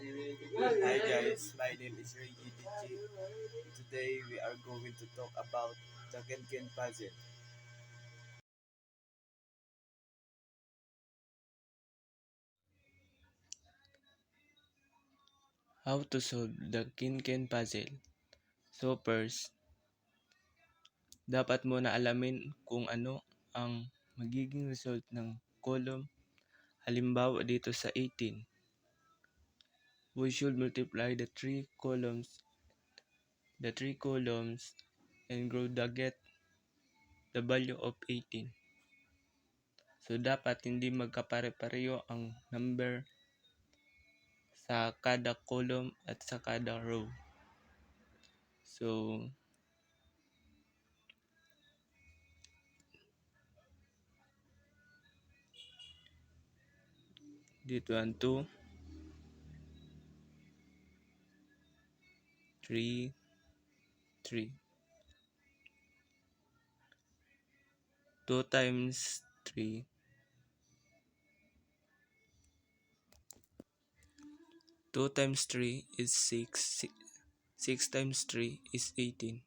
Hi guys, my name is Reggie DJ. Today we are going to talk about the Kenken puzzle. How to solve the Kenken puzzle? So first, dapat mo na alamin kung ano ang magiging result ng column. Halimbawa dito sa 18, we should multiply the three columns and grow the get the value of 18. So dapat hindi magkapare-pareho ang number sa kada column at sa kada row. So dito 1, 2, 3, 3. 2 times 3, 2 times 3 is 6. 6 times 3 is 18.